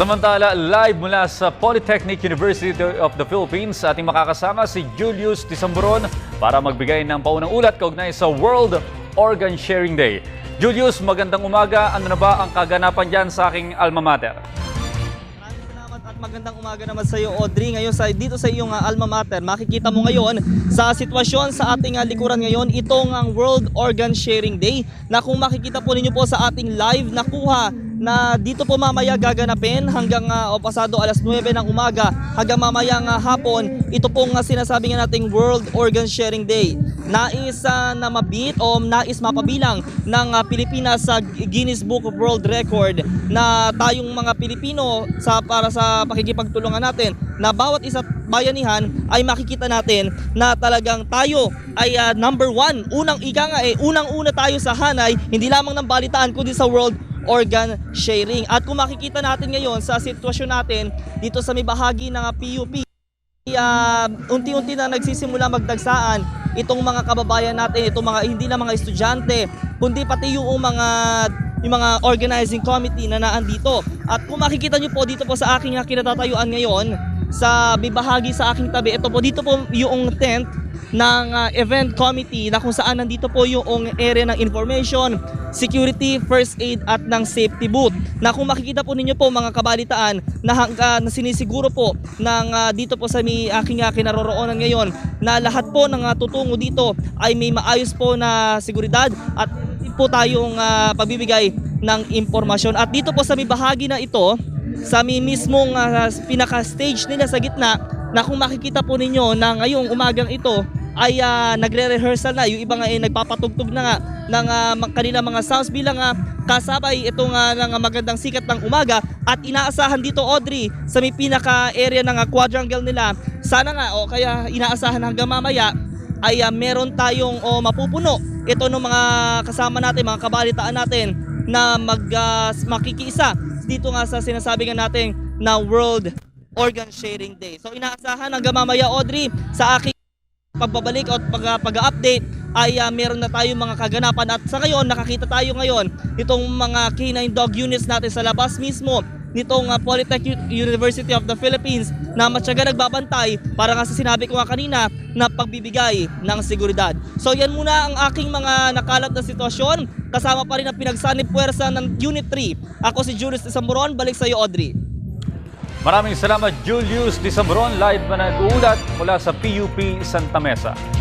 Samantala, live mula sa Polytechnic University of the Philippines, ating makakasama si Julius Tisamburon para magbigay ng paunang ulat kaugnay sa World Organ Sharing Day. Julius, magandang umaga. Ano na ba ang kaganapan dyan sa aking alma mater? Maraming salamat at magandang umaga naman sa iyo, Audrey. Ngayon dito sa iyong alma mater, makikita mo ngayon sa sitwasyon sa ating likuran ngayon, itong ang World Organ Sharing Day na kung makikita po ninyo po sa ating live nakuha na dito po mamaya gaganapin hanggang pasado alas 9 ng umaga hanggang mamayang hapon. Ito pong sinasabi nga nating World Organ Sharing Day. Nais na mabit o nais mapabilang ng Pilipinas sa Guinness Book of World Record na tayong mga Pilipino para sa pakikipagtulungan natin na bawat isa't bayanihan ay makikita natin na talagang tayo ay number one. Unang-una tayo sa hanay, hindi lamang ng balitaan kundi sa World Organ Sharing. At kung makikita natin ngayon sa sitwasyon natin dito sa may bahagi ng PUP, unti-unti na nagsisimula magdagsaan itong mga kababayan natin, itong mga hindi na mga estudyante, kundi pati yung mga organizing committee na naandito. At kung makikita nyo po dito po sa aking kinatatayuan ngayon, sa bahagi sa aking tabi, ito po dito po yung tent ng event committee na kung saan nandito po yung area ng information, security, first aid at ng safety booth. Na kung makikita po ninyo po mga kabalitaan na sinisiguro po ng dito po sa aking kinaroroonan ngayon na lahat po ng tutungo dito ay may maayos po na seguridad at po tayong pagbibigay ng impormasyon. At dito po sa bahagi na ito, sa mismong pinaka-stage nila sa gitna, na kung makikita po ninyo na ngayong umagang ito ay nagre-rehearsal na. Yung iba nga ay nagpapatugtog na nga ng kanila mga sounds bilang kasabay itong ng magandang sikat ng umaga. At inaasahan dito, Audrey, sa may pinaka-area ng quadrangle nila, sana nga o kaya inaasahan hanggang mamaya ay meron tayong mapupuno ito ng mga kasama natin, mga kabalitaan natin na makikiisa dito nga sa sinasabi nga natin na World Organ Sharing Day. So inaasahan hanggang mamaya, Audrey, sa aking pagbabalik at pag-update ay meron na tayong mga kaganapan. At sa ngayon, nakakita tayo ngayon itong mga canine dog units natin sa labas mismo nitong Polytechnic University of the Philippines na matyaga nagbabantay para nga sa sinabi ko nga kanina na pagbibigay ng seguridad. So yan muna ang aking mga nakalap na sitwasyon, kasama pa rin ang pinagsanib puwersa ng Unit 3. Ako si Julius Tisamburon, balik sa iyo, Audrey. Maraming salamat, Julius Tisamburon, live na nag-uulat mula sa PUP Santa Mesa.